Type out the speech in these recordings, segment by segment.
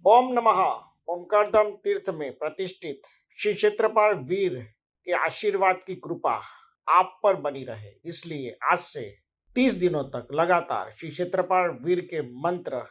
ओम नमः। ओमकारधाम तीर्थ में प्रतिष्ठित श्री क्षेत्रपाल वीर के आशीर्वाद की कृपा आप पर बनी रहे, इसलिए आज से 30 दिनों तक लगातार श्री क्षेत्रपाल वीर के मंत्र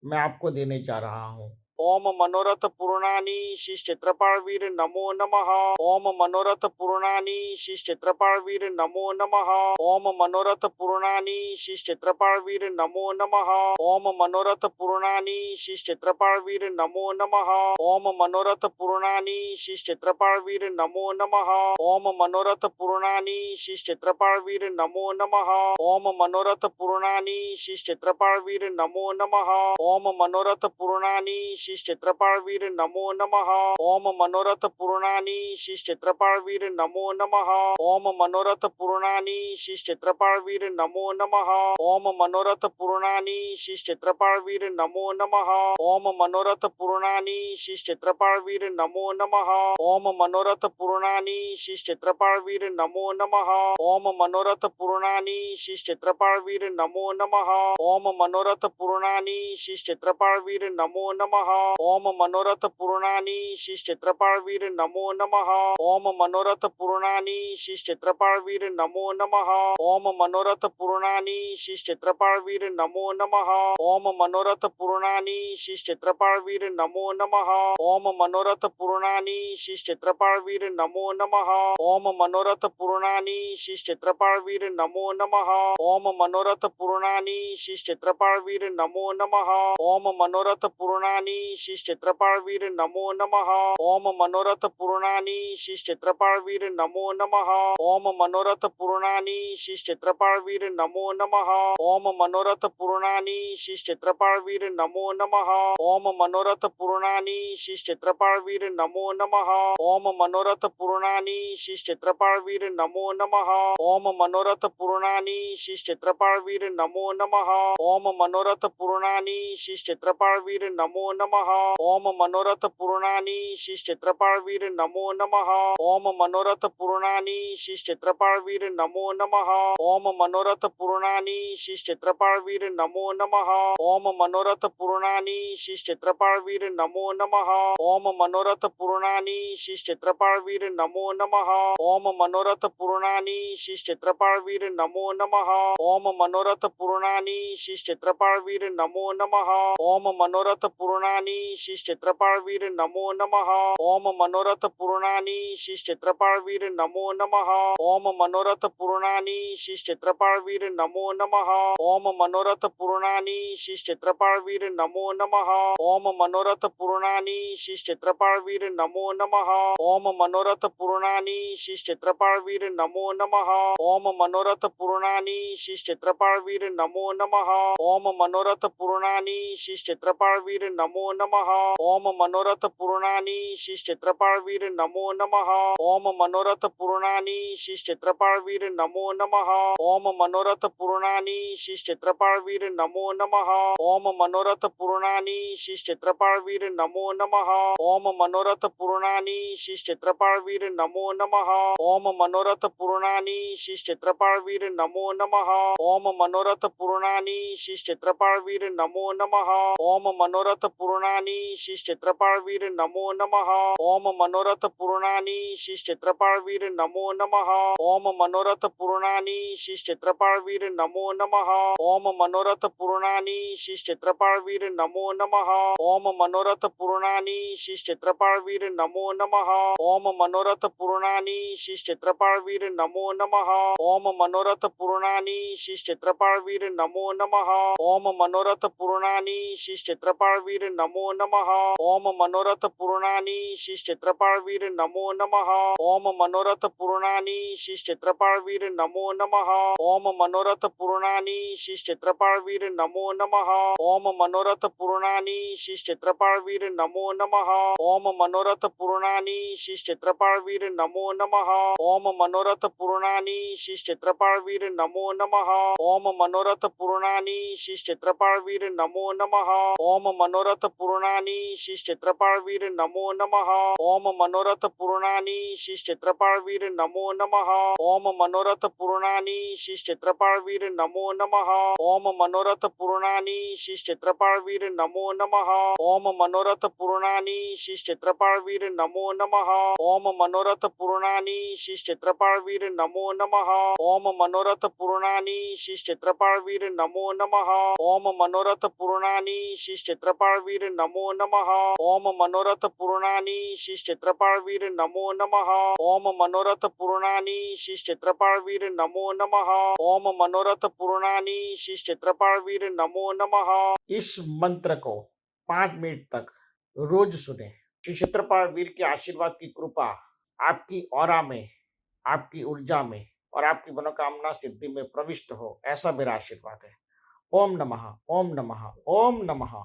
मैं आपको देने जा रहा हूँ। ओम मनोरथ पूर्णानी श्री क्षेत्रपाल वीर नमो नमः। ओम मनोरथ पूर्णानी श्री क्षेत्रपाल वीर नमो नमः। ओम मनोरथ पूर्णानी श्री क्षेत्रपाल वीर नमो नमः। ओम मनोरथ पूर्णानी श्री क्षेत्रपाल वीर नमो नमः। ओम मनोरथ पूर्णानी श्री क्षेत्रपाल वीर नमो नमः। ओम मनोरथ पूर्णानी श्री क्षेत्रपाल वीर नमो नमः। ओम मनोरथ पूर्णानी श्री क्षेत्रपाल वीर नमो नमः। ओम मनोरथ पूर्णानी श्री क्षेत्रपाल वीर नमो नमः। ओम मनोरथ पूर्णानी श्री क्षेत्रपाल वीर नमो नमः। ओम मनोरथ पूर्णानी श्री क्षेत्रपाल वीर नमो नमः। ओम मनोरथ पूर्णानी श्री क्षेत्रपाल वीर नमो नमः। ओम मनोरथ पूर्णानी श्री क्षेत्रपाल वीर नमो नमः। ओम मनोरथ पूर्णानी श्री क्षेत्रपाल वीर नमो नमः। ओम मनोरथ पूर्णानी श्री क्षेत्रपाल वीर नमो नमः। ओम मनोरथ पूर्णानी श्री क्षेत्रपाल वीर नमो नमः। ओम मनोरथ पूर्णानी श्री क्षेत्रपाल वीर नमो नमः। ओम मनोरथ पूर्णानी श्री क्षेत्रपाल वीर नमो नमः। ओम मनोरथ पूर्णानी श्री क्षेत्रपाल वीर नमो नमः। ओम मनोरथ पूर्णानी श्री क्षेत्रपाल वीर नमो नमः। ओम मनोरथ पूर्णानी श्री क्षेत्रपाल वीर नमो नमः। ओम मनोरथ पूर्णानी श्री क्षेत्रपाल वीर नमो नमः। ओम मनोरथ पूर्णानी श्री क्षेत्रपाल वीर नमो नमः। ओम मनोरथ पूर्णानी श्री क्षेत्रपाल वीर नमो नमः। ओम मनोरथ पूर्णानी श्री क्षेत्रपाल वीर नमो नमः। ओम मनोरथ पूर्णानी श्री क्षेत्रपाल वीर नमो नमः। ओम मनोरथ पूर्णानी श्री क्षेत्रपाल वीर नमो नमः। ओम मनोरथ पूर्णानी श्री क्षेत्रपाल वीर नमो नमः। ओम मनोरथ पूर्णानी श्री क्षेत्रपाल वीर नमो नमः। ओम मनोरथ पूर्णानी श्री क्षेत्रपाल वीर नमो नमः। ओम मनोरथ पूर्णानी श्री क्षेत्रपाल वीर नमो नमः। ओम मनोरथ पूर्णानी श्री क्षेत्रपाल वीर नमो नमः। ओम मनोरथ पूर्णानी श्री क्षेत्रपाल वीर नमो नमः। ओम मनोरथ पूर्णानी श्री क्षेत्रपाल वीर नमो नमः। ओम मनोरथ पूर्णानी श्री क्षेत्रपाल वीर नमो नमः। ओम मनोरथ पूर्णानी श्री क्षेत्रपाल वीर नमो नमः। ओम मनोरथ पूर्णानी श्री क्षेत्रपाल वीर नमो नमः। ओम मनोरथ पूर्णानी श्री क्षेत्रपाल वीर नमो नमः। ओम मनोरथ पूर्णानी श्री क्षेत्रपाल वीर नमो नमः। ओम मनोरथ पूर्णानी श्री क्षेत्रपाल वीर नमो नमः। ओम मनोरथ पूर्णानी श्री क्षेत्रपाल वीर नमो नमः। ओम मनोरथ पूर्णानी श्री क्षेत्रपाल वीर नमो नमः। ओम मनोरथ पूर्णानी श्री क्षेत्रपाल वीर नमो नमः। ओम मनोरथ पूर्णानी श्री क्षेत्रपाल वीर नमो नमः। ओम मनोरथ पूर्णानी श्री क्षेत्रपाल वीर नमो नमः। ओम मनोरथ पूर्णानी श्री क्षेत्रपाल वीर नमो नमः। ओम मनोरथ पूर्णानी श्री क्षेत्रपाल वीर नमो नमः। ओम मनोरथ पूर्णानी श्री क्षेत्रपाल वीर नमो नमः। ओम मनोरथ पूर्णानी श्री क्षेत्रपाल वीर नमो नमः। ओम मनोरथ पूर्णानी श्री क्षेत्रपाल वीर नमो नमः। ओम मनोरथ पूर्णानी श्री क्षेत्रपाल वीर नमो नमः। ओम मनोरथ पूर्णानी श्री क्षेत्रपाल वीर नमो नमः। ओम मनोरथ पूर्णानी श्री क्षेत्रपाल वीर नमो नमः। ओम मनोरथ पूर्णानी श्री क्षेत्रपाल वीर नमो नमः। ओम मनोरथ पूर्णानी श्री क्षेत्रपाल वीर नमो नमः। ओम मनोरथ पूर्णानी श्री क्षेत्रपाल वीर नमो नमः। ओम मनोरथ पूर्णानी श्री क्षेत्रपाल वीर नमो नमः। ओम मनोरथ पूर्णानी श्री क्षेत्रपाल वीर नमो नमः। ओम मनोरथ पूर्णानी श्री क्षेत्रपाल वीर नमो नमः। ओम मनोरथ पूर्णानी श्री क्षेत्रपाल वीर नमो नमः। ओम मनोरथ पूर्णानी श्री क्षेत्रपाल वीर नमो नमः। ओम मनोरथ पूर्णानी श्री क्षेत्रपाल वीर नमो नमः। ओम मनोरथ पूर्णानी श्री क्षेत्रपाल वीर नमो नमः। ओम मनोरथ पूर्णानी श्री क्षेत्रपाल वीर नमो नमः। ओम मनोरथ पूर्णानी श्री क्षेत्रपाल वीर नमो नमः। ओम मनोरथ पूर्णानी श्री क्षेत्रपाल वीर नमो नमः। ओम मनोरथ पूर्णानी श्री क्षेत्रपाल वीर नमो नमः। ओम मनोरथ पूर्णानी श्री क्षेत्रपाल वीर नमो नमः। ओम मनोरथ पूर्णानी श्री क्षेत्रपाल वीर नमो नमः। ओम मनोरथ पूर्णानी श्री क्षेत्रपाल वीर नमो नमः। ओम मनोरथ पूर्णानी श्री क्षेत्रपाल वीर नमो नमः। ओम मनोरथ पूर्णानी श्री क्षेत्रपाल वीर नमो नमः। ओम मनोरथ पूर्णानी श्री क्षेत्रपाल वीर नमो नमः। ओम मनोरथ पूर्णानी श्री क्षेत्रपाल वीर नमो नमः। ओम मनोरथ पूर्णानी श्री क्षेत्रपाल वीर नमो नमः। ओम मनोरथ पूर्णानी श्री क्षेत्रपाल वीर नमो नमः। ओम मनोरथ पूर्णानी श्री क्षेत्रपाल वीर नमो नमः। ओम मनोरथ पूर्णानी श्री क्षेत्रपाल वीर नमो नमः। ओम मनोरथ पूर्णानी श्री क्षेत्रपाल वीर नमो नमः। इस मंत्र को 5 मिनट तक रोज सुने। श्री क्षेत्रपाल वीर के आशीर्वाद की कृपा आपकी ऑरा में, आपकी ऊर्जा में और आपकी मनोकामना सिद्धि में प्रविष्ट हो, ऐसा मेरा आशीर्वाद है। ओम नमः, ओम नमः, ओम नमः।